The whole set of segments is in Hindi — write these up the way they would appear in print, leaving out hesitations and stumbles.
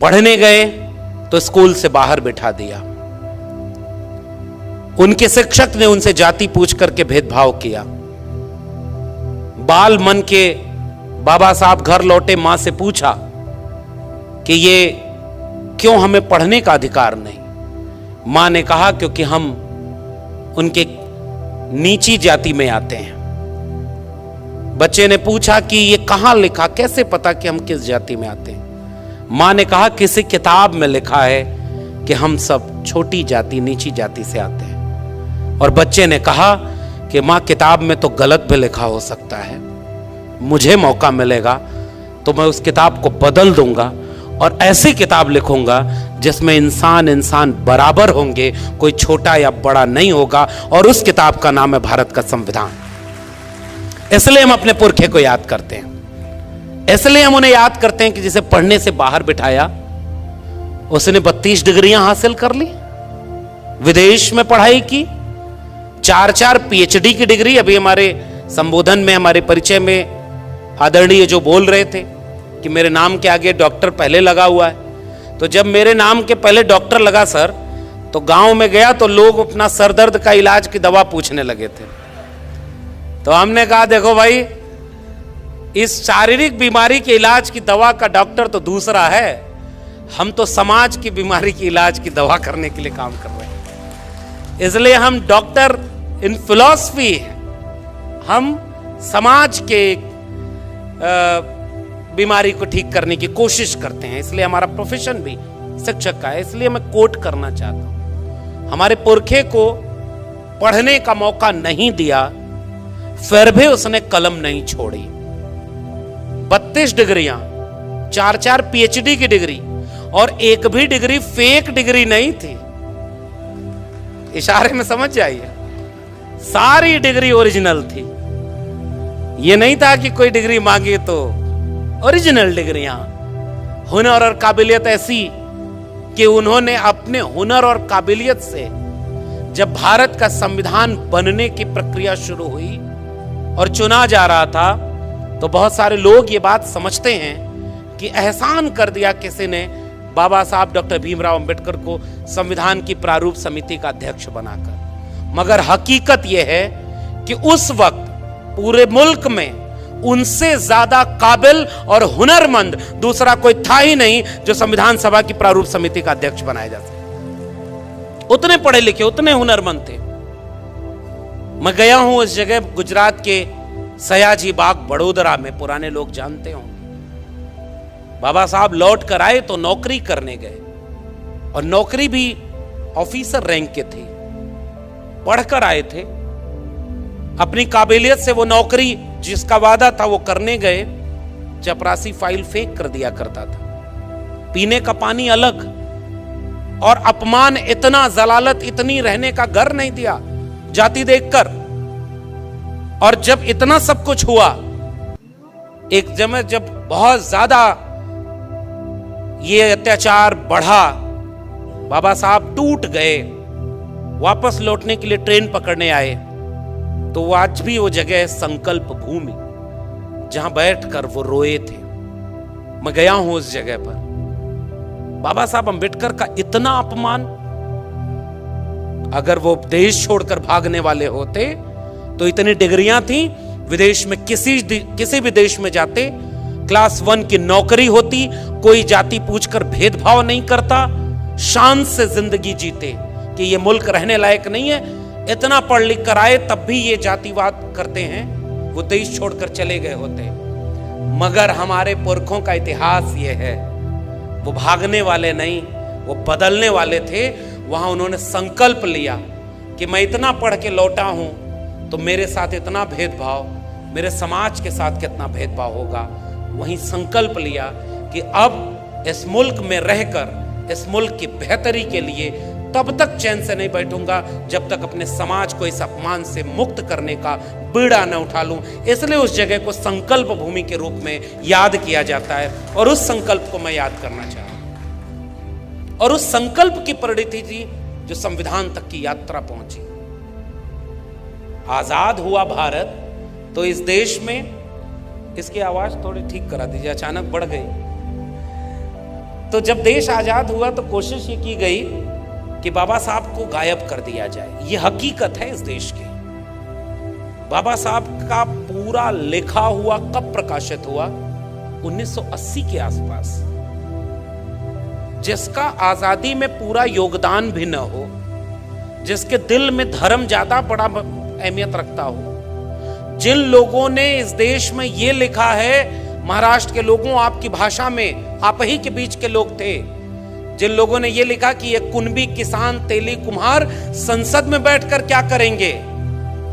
पढ़ने गए तो स्कूल से बाहर बिठा दिया। उनके शिक्षक ने उनसे जाति पूछ करके भेदभाव किया। बाल मन के बाबा साहब घर लौटे, मां से पूछा कि ये क्यों हमें पढ़ने का अधिकार नहीं। मां ने कहा क्योंकि हम उनके नीची जाति में आते हैं। बच्चे ने पूछा कि ये कहां लिखा, कैसे पता कि हम किस जाति में आते हैं। मां ने कहा किसी किताब में लिखा है कि हम सब छोटी जाति, नीची जाति से आते हैं। और बच्चे ने कहा कि मां किताब में तो गलत भी लिखा हो सकता है, मुझे मौका मिलेगा तो मैं उस किताब को बदल दूंगा और ऐसी किताब लिखूंगा जिसमें इंसान इंसान बराबर होंगे, कोई छोटा या बड़ा नहीं होगा। और उस किताब का नाम है भारत का संविधान। इसलिए हम अपने पुरखे को याद करते हैं, इसलिए हम उन्हें याद करते हैं कि जिसे पढ़ने से बाहर बिठाया उसने 32 डिग्रियां हासिल कर ली, विदेश में पढ़ाई की, 4-4 PhD की डिग्री। अभी हमारे संबोधन में, हमारे परिचय में आदरणीय जो बोल रहे थे कि मेरे नाम के आगे डॉक्टर पहले लगा हुआ है, तो जब मेरे नाम के पहले डॉक्टर लगा सर, तो गांव में गया तो लोग अपना सर दर्द का इलाज की दवा पूछने लगे थे। तो हमने कहा देखो भाई, इस शारीरिक बीमारी के इलाज की दवा का डॉक्टर तो दूसरा है, हम तो समाज की बीमारी की इलाज की दवा करने के लिए काम कर रहे हैं। इसलिए हम डॉक्टर इन फिलॉसफी हैं, हम समाज के बीमारी को ठीक करने की कोशिश करते हैं। इसलिए हमारा प्रोफेशन भी शिक्षक का है। इसलिए मैं कोट करना चाहता हूं, हमारे पुरखे को पढ़ने का मौका नहीं दिया, फिर भी उसने कलम नहीं छोड़ी। 32 डिग्रियां, 4-4 PhD की डिग्री, और एक भी डिग्री फेक डिग्री नहीं थी। इशारे में समझ जाइए, सारी डिग्री ओरिजिनल थी। ये नहीं था कि कोई डिग्री मांगी तो ओरिजिनल डिग्रियां। हुनर और काबिलियत ऐसी कि उन्होंने अपने हुनर और काबिलियत से, जब भारत का संविधान बनने की प्रक्रिया शुरू हुई और चुना जा रहा था, तो बहुत सारे लोग ये बात समझते हैं कि एहसान कर दिया किसी ने बाबा साहब डॉक्टर भीमराव अंबेडकर को संविधान की प्रारूप समिति का अध्यक्ष बनाकर। मगर हकीकत यह है कि उस वक्त पूरे मुल्क में उनसे ज्यादा काबिल और हुनरमंद दूसरा कोई था ही नहीं जो संविधान सभा की प्रारूप समिति का अध्यक्ष बनाया जा सके। उतने पढ़े लिखे, उतने हुनरमंद थे। मैं गया हूं उस जगह, गुजरात के सयाजी बाग बड़ोदरा में, पुराने लोग जानते होंगे। बाबा साहब लौट कर आए तो नौकरी करने गए, और नौकरी भी ऑफिसर रैंक के थे, पढ़कर आए थे। अपनी काबिलियत से वो नौकरी जिसका वादा था वो करने गए, चपरासी फाइल फेंक कर दिया करता था, पीने का पानी अलग, और अपमान इतना, जलालत इतनी, रहने का घर नहीं दिया जाति देखकर। और जब इतना सब कुछ हुआ, एक समय जब बहुत ज्यादा ये अत्याचार बढ़ा, बाबा साहब टूट गए, वापस लौटने के लिए ट्रेन पकड़ने आए, तो वो आज भी वो जगह है संकल्प भूमि, जहां बैठकर वो रोए थे। मैं गया हूं उस जगह पर। बाबा साहब अंबेडकर का इतना अपमान, अगर वो देश छोड़कर भागने वाले होते तो इतनी डिग्रियां थी, विदेश में किसी भी देश में जाते, क्लास 1 की नौकरी होती, कोई जाति पूछकर भेदभाव नहीं करता, शान से जिंदगी जीते कि ये मुल्क रहने लायक नहीं है। इतना पढ़ लिख कर आए तब भी ये जातिवाद करते हैं, वो देश छोड़कर चले गए होते। मगर हमारे पुरखों का इतिहास ये है, वो भागने वाले नहीं, वो बदलने वाले थे। वहां उन्होंने संकल्प लिया कि मैं इतना पढ़ के लौटा हूं तो मेरे साथ इतना भेदभाव, मेरे समाज के साथ कितना भेदभाव होगा। वहीं संकल्प लिया कि अब इस मुल्क में रहकर, इस मुल्क की बेहतरी के लिए तब तक चैन से नहीं बैठूंगा जब तक अपने समाज को इस अपमान से मुक्त करने का बीड़ा न उठा लूं। इसलिए उस जगह को संकल्प भूमि के रूप में याद किया जाता है, और उस संकल्प को मैं याद करना चाहता हूं। और उस संकल्प की परिणति थी जो संविधान तक की यात्रा पहुंची। आजाद हुआ भारत तो इस देश में, इसकी आवाज थोड़ी ठीक करा दीजिए, अचानक बढ़ गई। तो जब देश आजाद हुआ तो कोशिश ये की गई कि बाबा साहब को गायब कर दिया जाए। ये हकीकत है इस देश की। बाबा साहब का पूरा लिखा हुआ कब प्रकाशित हुआ? 1980 के आसपास। जिसका आजादी में पूरा योगदान भी न हो, जिसके दिल में धर्म ज्यादा बड़ा अहमियत रखता हो, जिन लोगों ने इस देश में यह लिखा है, महाराष्ट्र के लोगों आपकी भाषा में, आप ही के बीच के लोग थे जिन लोगों ने यह लिखा कि ये कुंभी किसान तेली कुम्हार संसद में बैठकर क्या करेंगे,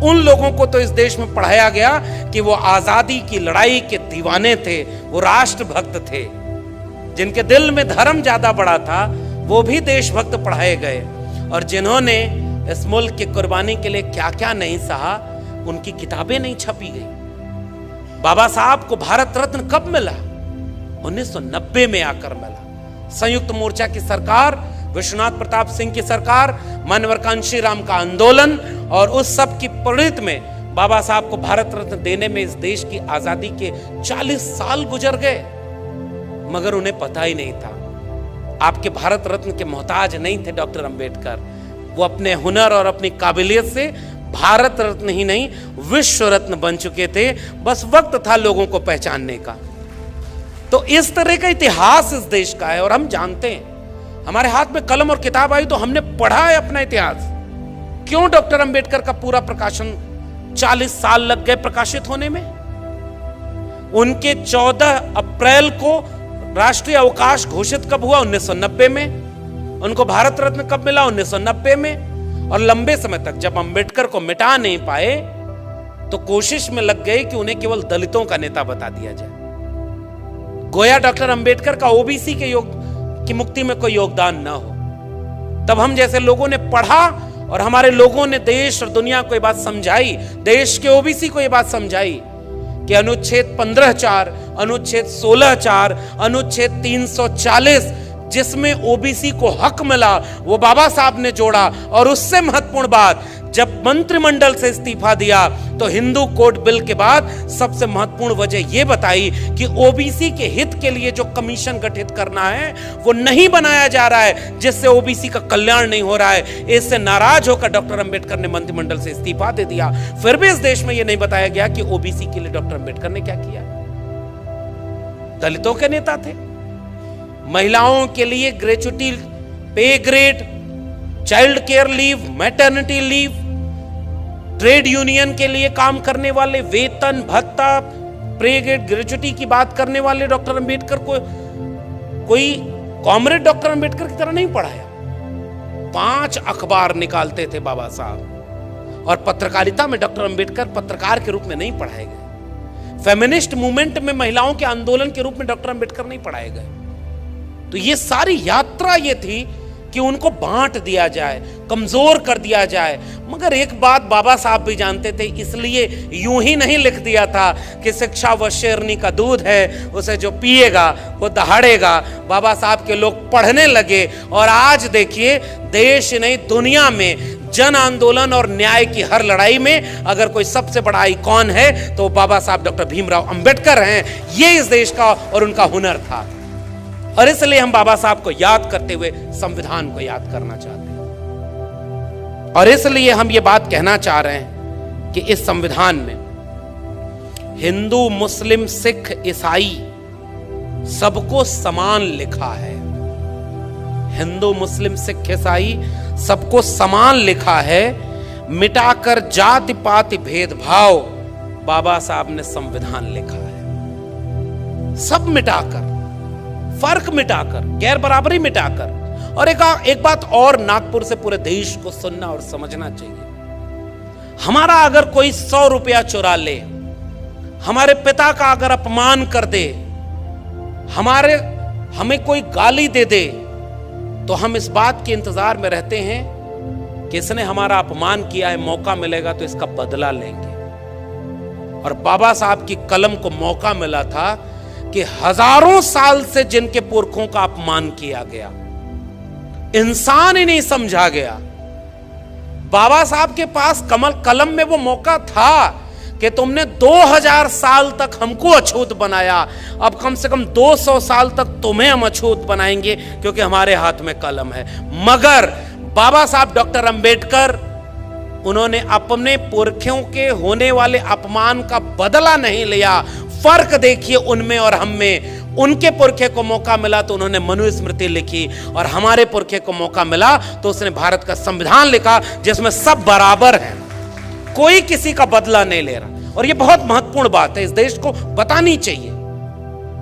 उन लोगों को तो इस देश में पढ़ाया गया कि वो आजादी की लड़ाई के दीवाने थे, वो राष्ट्रभक्त थे। जिनके दिल में धर्म ज्यादा बड़ा था वो भी देशभक्त पढ़ाए गए, और जिन्होंने इस मुल्क की कुर्बानी के लिए क्या क्या नहीं सहा, उनकी किताबें नहीं छपी गई। बाबा साहब को भारत रत्न कब मिला? 1990 में आकर मिला। संयुक्त मोर्चा की सरकार, विश्वनाथ प्रताप सिंह की सरकार, मानवर कांशी राम का आंदोलन और उस सब की प्रेरित में बाबा साहब को भारत रत्न देने में इस देश की आजादी के 40 साल गुजर गए, मगर उन्हें पता ही नहीं था। आपके भारत रत्न के मोहताज नहीं थे डॉक्टर अंबेडकर। वो अपने हुनर और अपनी काबिलियत से भारत रत्न ही नहीं, विश्व रत्न बन चुके थे। बस वक्त था लोगों को पहचानने का। तो इस तरह का इतिहास इस देश का है, और हम जानते हैं। हमारे हाथ में कलम और किताब आई तो हमने पढ़ा है अपना इतिहास। क्यों डॉक्टर अंबेडकर का पूरा प्रकाशन 40 साल लग गए प्रकाशित होने में? उनके 14 अप्रैल को राष्ट्रीय अवकाश घोषित कब हुआ? 1990 में। उनको भारत रत्न कब मिला? 1990 में। और लंबे समय तक जब अंबेडकर को मिटा नहीं पाए तो कोशिश में लग गए कि उन्हें केवल दलितों का नेता बता दिया जाए। गोया डॉक्टर अंबेडकर का ओबीसी के की मुक्ति में कोई योगदान ना हो। तब हम जैसे लोगों ने पढ़ा और हमारे लोगों ने देश और दुनिया को यह बात समझाई, देश के ओबीसी को यह बात समझाई कि अनुच्छेद 15(4), अनुच्छेद 16(4), अनुच्छेद 340 जिसमें ओबीसी को हक मिला, वो बाबा साहब ने जोड़ा। और उससे महत्वपूर्ण बात, जब मंत्रिमंडल से इस्तीफा दिया तो हिंदू कोड बिल के बाद सबसे महत्वपूर्ण वजह यह बताई कि ओबीसी के हित के लिए जो कमीशन गठित करना है वो नहीं बनाया जा रहा है, जिससे ओबीसी का कल्याण नहीं हो रहा है। इससे नाराज होकर डॉक्टर अंबेडकर ने मंत्रिमंडल से इस्तीफा दे दिया। फिर भी इस देश में यह नहीं बताया गया कि ओबीसी के लिए डॉक्टर अंबेडकर ने क्या किया। दलितों के नेता थे, महिलाओं के लिए ग्रेच्युटी, पे grade, child care leave, maternity leave, trade union के लिए काम करने वाले वेतन भत्ता, पे ग्रेड, ग्रेच्युटी की बात करने वाले डॉक्टर अंबेडकर को कोई कॉमरेड डॉक्टर अंबेडकर की तरह नहीं पढ़ाया। 5 अखबार निकालते थे बाबा साहब, और पत्रकारिता में डॉक्टर अंबेडकर पत्रकार के रूप में नहीं पढ़ाए गए। फेमिनिस्ट मूवमेंट में महिलाओं के आंदोलन के रूप में डॉक्टर अंबेडकर नहीं पढ़ाए गए। तो ये सारी यात्रा ये थी कि उनको बांट दिया जाए, कमजोर कर दिया जाए। मगर एक बात बाबा साहब भी जानते थे, इसलिए यूं ही नहीं लिख दिया था कि शिक्षा वो शेरनी का दूध है, उसे जो पिएगा वो दहाड़ेगा। बाबा साहब के लोग पढ़ने लगे, और आज देखिए देश नहीं दुनिया में जन आंदोलन और न्याय की हर लड़ाई में अगर कोई सबसे बड़ा आइकॉन है तो बाबा साहब डॉक्टर भीमराव अंबेडकर हैं। ये इस देश का और उनका हुनर था, और इसलिए हम बाबा साहब को याद करते हुए संविधान को याद करना चाहते हैं। और इसलिए हम ये बात कहना चाह रहे हैं कि इस संविधान में हिंदू, मुस्लिम, सिख, ईसाई सबको समान लिखा है। हिंदू, मुस्लिम, सिख, ईसाई सबको समान लिखा है। मिटाकर जाति पाति भेदभाव बाबा साहब ने संविधान लिखा है। सब मिटाकर, फर्क मिटाकर, गैर बराबरी मिटाकर। और एक बात और नागपुर से पूरे देश को सुनना और समझना चाहिए। हमारा अगर कोई 100 रुपया चुरा ले, हमारे पिता का अगर अपमान कर दे, हमें कोई गाली दे दे, तो हम इस बात के इंतजार में रहते हैं कि इसने हमारा अपमान किया है, मौका मिलेगा तो इसका बदला लेंगे। और बाबा साहब की कलम को मौका मिला था कि हजारों साल से जिनके पुरखों का अपमान किया गया, इंसान ही नहीं समझा गया, बाबा साहब के पास कलम में वो मौका था कि तुमने 2000 साल तक हमको अछूत बनाया, अब कम से कम 200 साल तक तुम्हें हम अछूत बनाएंगे क्योंकि हमारे हाथ में कलम है। मगर बाबा साहब डॉक्टर अंबेडकर, उन्होंने अपने पुरखों के होने वाले अपमान का बदला नहीं लिया। फर्क देखिए उनमें और हम में। उनके पुरखे को मौका मिला तो उन्होंने मनुस्मृति लिखी, और हमारे पुरखे को मौका मिला तो उसने भारत का संविधान लिखा जिसमें सब बराबर हैं, कोई किसी का बदला नहीं ले रहा। और यह बहुत महत्वपूर्ण बात है, इस देश को बतानी चाहिए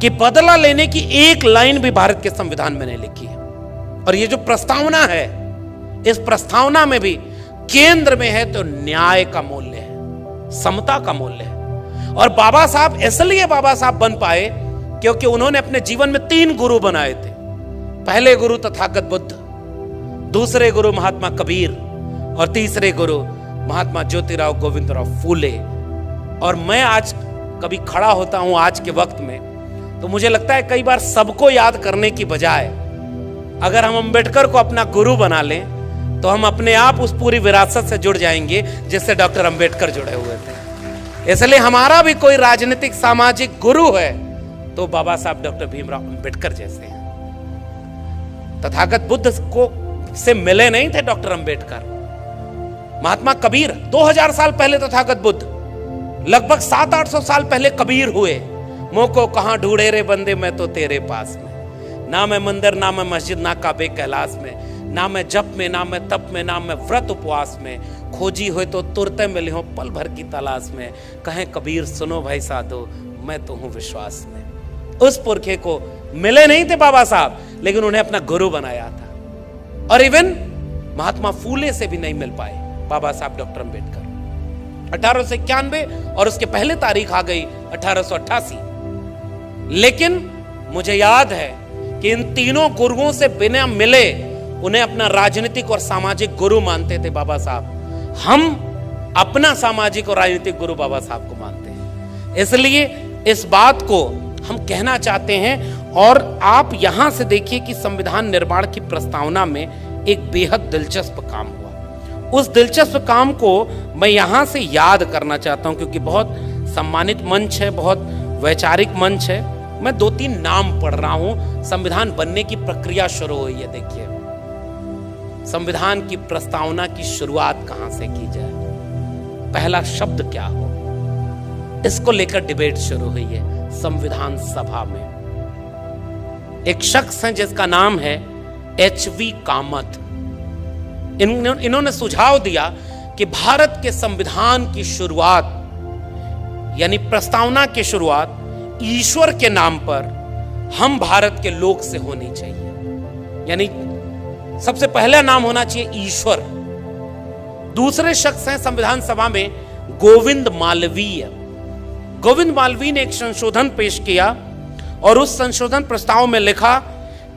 कि बदला लेने की एक लाइन भी भारत के संविधान में नहीं लिखी है। और ये जो प्रस्तावना है, इस प्रस्तावना में भी केंद्र में है तो न्याय का मूल्य है, समता का मूल्य है। और बाबा साहब इसलिए बाबा साहब बन पाए क्योंकि उन्होंने अपने जीवन में 3 गुरु बनाए थे। पहले गुरु तथागत बुद्ध, दूसरे गुरु महात्मा कबीर, और तीसरे गुरु महात्मा ज्योतिराव गोविंदराव फूले। और मैं आज कभी खड़ा होता हूं आज के वक्त में तो मुझे लगता है कई बार सबको याद करने की बजाय अगर हम अंबेडकर को अपना गुरु बना लें तो हम अपने आप उस पूरी विरासत से जुड़ जाएंगे जिससे डॉक्टर अंबेडकर जुड़े हुए थे। इसलिए हमारा भी कोई राजनीतिक सामाजिक गुरु है तो बाबा साहब डॉक्टर भीमराव अंबेडकर जैसे हैं। तथागत बुद्ध को से मिले नहीं थे डॉक्टर अंबेडकर। महात्मा कबीर 2000 साल पहले तथागत बुद्ध, लगभग 700-800 साल पहले कबीर हुए। मोह को कहां ढूंढे रे बंदे, मैं तो तेरे पास में। ना मैं मंदिर, ना मैं मस्जिद, ना काबे कैलाश में, ना मैं जप में, ना मैं तप में, ना मैं व्रत उपवास में। खोजी हो तो तुरते मिले हो पल भर की तलाश में। कहें कबीर सुनो भाई साधो, मैं तो हूं विश्वास में। उस पुरखे को मिले नहीं थे बाबा साहब, लेकिन उन्हें अपना गुरु बनाया था। और इवन महात्मा फूले से भी नहीं मिल पाए बाबा साहब डॉक्टर अंबेडकर। 1891 और उसके पहले तारीख आ गई 1888। लेकिन मुझे याद है कि इन तीनों गुरुओं से बिना मिले उन्हें अपना राजनीतिक और सामाजिक गुरु मानते थे बाबा साहब। हम अपना सामाजिक और राजनीतिक गुरु बाबा साहब को मानते हैं। इसलिए इस बात को हम कहना चाहते हैं। और आप यहां से देखिए कि संविधान निर्माण की प्रस्तावना में एक बेहद दिलचस्प काम हुआ। उस दिलचस्प काम को मैं यहां से याद करना चाहता हूं क्योंकि बहुत सम्मानित मंच है, बहुत वैचारिक मंच है। मैं 2-3 नाम पढ़ रहा हूं। संविधान बनने की प्रक्रिया शुरू हुई है। देखिए, संविधान की प्रस्तावना की शुरुआत कहां से की जाए, पहला शब्द क्या हो, इसको लेकर डिबेट शुरू हुई है संविधान सभा में। एक शख्स है जिसका नाम है HV कामत। इन्होंने सुझाव दिया कि भारत के संविधान की शुरुआत यानी प्रस्तावना की शुरुआत ईश्वर के नाम पर हम भारत के लोग से होनी चाहिए। यानी सबसे पहला नाम होना चाहिए ईश्वर। दूसरे शख्स हैं संविधान सभा में गोविंद मालवीय। गोविंद मालवीय ने एक संशोधन पेश किया और उस संशोधन प्रस्ताव में लिखा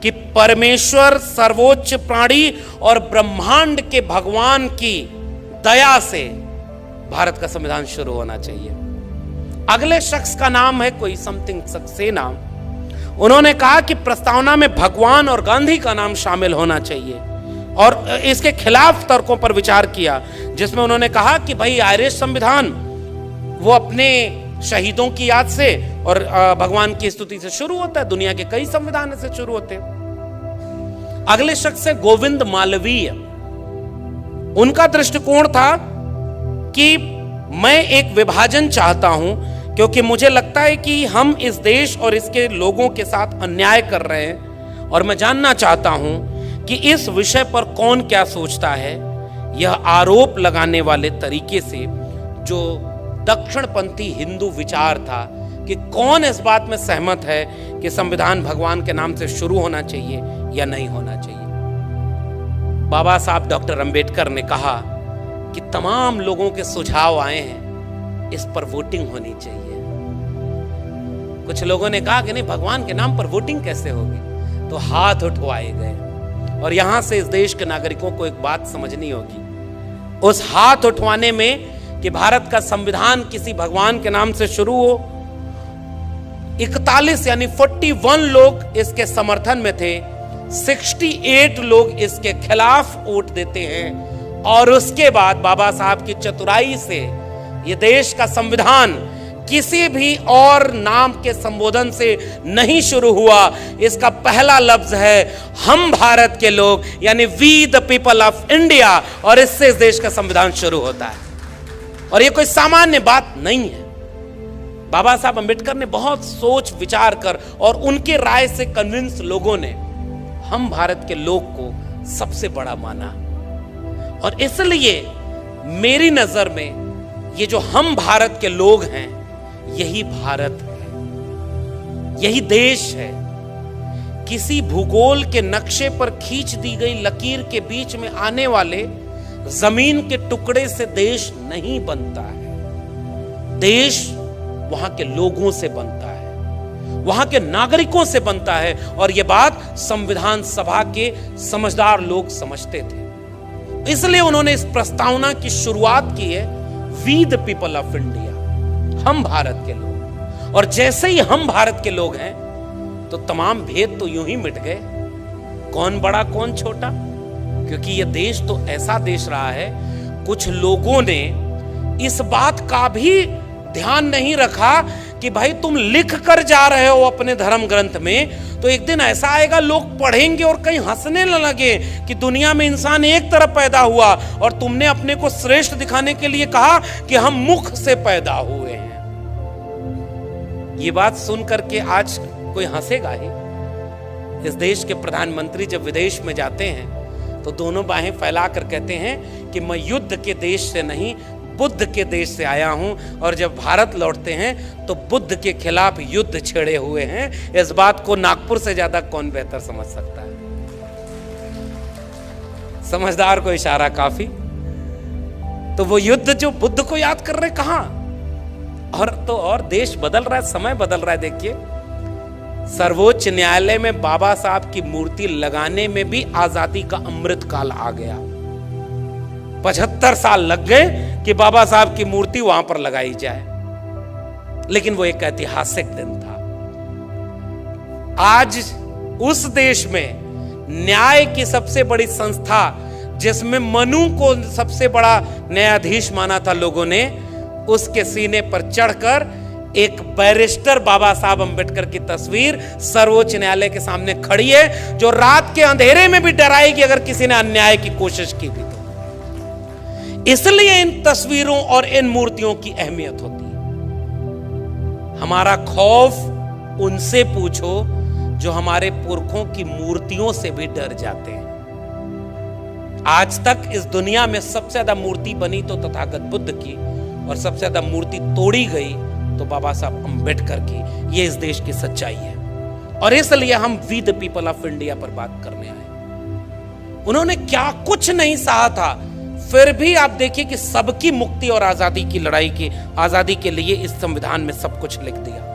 कि परमेश्वर सर्वोच्च प्राणी और ब्रह्मांड के भगवान की दया से भारत का संविधान शुरू होना चाहिए। अगले शख्स का नाम है कोई समथिंग सक्सेना। उन्होंने कहा कि प्रस्तावना में भगवान और गांधी का नाम शामिल होना चाहिए और इसके खिलाफ तर्कों पर विचार किया, जिसमें उन्होंने कहा कि भाई आयरिश संविधान वो अपने शहीदों की याद से और भगवान की स्तुति से शुरू होता है, दुनिया के कई संविधान से शुरू होते हैं। अगले शख्स है गोविंद मालवीय। उनका दृष्टिकोण था कि मैं एक विभाजन चाहता हूं क्योंकि मुझे लगता है कि हम इस देश और इसके लोगों के साथ अन्याय कर रहे हैं और मैं जानना चाहता हूं कि इस विषय पर कौन क्या सोचता है। यह आरोप लगाने वाले तरीके से जो दक्षिणपंथी हिंदू विचार था कि कौन इस बात में सहमत है कि संविधान भगवान के नाम से शुरू होना चाहिए या नहीं होना चाहिए। बाबा साहब डॉक्टर अंबेडकर ने कहा कि तमाम लोगों के सुझाव आए हैं, इस पर वोटिंग होनी चाहिए। कुछ लोगों ने कहा कि नहीं, भगवान के नाम पर वोटिंग कैसे होगी, तो हाथ उठवाए गए। और यहां से इस देश के नागरिकों को एक बात समझनी होगी, उस हाथ उठवाने में कि भारत का संविधान किसी भगवान के नाम से शुरू हो, 41 यानी 41 लोग इसके समर्थन में थे, 68 लोग इसके खिलाफ वोट देते हैं। और उसके बाद बाबा साहब की चतुराई से ये देश का संविधान किसी भी और नाम के संबोधन से नहीं शुरू हुआ। इसका पहला लफ्ज है हम भारत के लोग, यानी we the people of India, और इससे इस देश का संविधान शुरू होता है। और ये कोई सामान्य बात नहीं है। बाबा साहब अंबेडकर ने बहुत सोच विचार कर और उनके राय से कन्विंस लोगों ने हम भारत के लोग को सबसे बड़ा माना। और इसलिए मेरी नजर में ये जो हम भारत के लोग हैं, यही भारत है, यही देश है। किसी भूगोल के नक्शे पर खींच दी गई लकीर के बीच में आने वाले जमीन के टुकड़े से देश नहीं बनता है। देश वहां के लोगों से बनता है, वहां के नागरिकों से बनता है। और यह बात संविधान सभा के समझदार लोग समझते थे। इसलिए उन्होंने इस प्रस्तावना की शुरुआत की है, we the people of India, हम भारत के लोग। और जैसे ही हम भारत के लोग हैं तो तमाम भेद तो यूं ही मिट गए, कौन बड़ा कौन छोटा। क्योंकि यह देश तो ऐसा देश रहा है, कुछ लोगों ने इस बात का भी ध्यान नहीं रखा कि भाई तुम लिख कर जा रहे हो अपने धर्म ग्रंथ में, तो एक दिन ऐसा आएगा लोग पढ़ेंगे और कहीं हंसने न लगे कि दुनिया में इंसान एक तरफ पैदा हुआ और तुमने अपने को श्रेष्ठ दिखाने के लिए कहा कि हम मुख से पैदा हुए हैं। ये बात सुन करके आज कोई हंसेगा ही। इस देश के प्रधानमंत्री जब विदेश में जाते हैं तो दोनों बाहें फैला कर कहते हैं कि मैं युद्ध के देश से नहीं, बुद्ध के देश से आया हूं। और जब भारत लौटते हैं तो बुद्ध के खिलाफ युद्ध छेड़े हुए हैं। इस बात को नागपुर से ज्यादा कौन बेहतर समझ सकता है। समझदार को इशारा काफी। तो वो युद्ध जो बुद्ध को याद कर रहे, कहां और देश बदल रहा है, समय बदल रहा है। देखिए, सर्वोच्च न्यायालय में बाबा साहब की मूर्ति लगाने में भी आजादी का अमृत काल आ गया। 75 साल लग गए कि बाबा साहब की मूर्ति वहां पर लगाई जाए, लेकिन वो एक ऐतिहासिक दिन था। आज उस देश में न्याय की सबसे बड़ी संस्था, जिसमें मनु को सबसे बड़ा न्यायाधीश माना था लोगों ने, उसके सीने पर चढ़कर एक बैरिस्टर बाबा साहब अंबेडकर की तस्वीर सर्वोच्च न्यायालय के सामने खड़ी है, जो रात के अंधेरे में भी डराएगी अगर किसी ने अन्याय की कोशिश की भी तो। इसलिए इन तस्वीरों और इन मूर्तियों की अहमियत होती है। हमारा खौफ उनसे पूछो जो हमारे पुरखों की मूर्तियों से भी डर जाते हैं। आज तक इस दुनिया में सबसे ज्यादा मूर्ति बनी तो तथागत बुद्ध की, और सबसे ज्यादा मूर्ति तोड़ी गई तो बाबा साहब अंबेडकर की। ये इस देश की सच्चाई है। और इसलिए हम we the people of India पर बात करने आए। उन्होंने क्या कुछ नहीं सहा था, फिर भी आप देखिए कि सबकी मुक्ति और आजादी की लड़ाई की, आजादी के लिए इस संविधान में सब कुछ लिख दिया।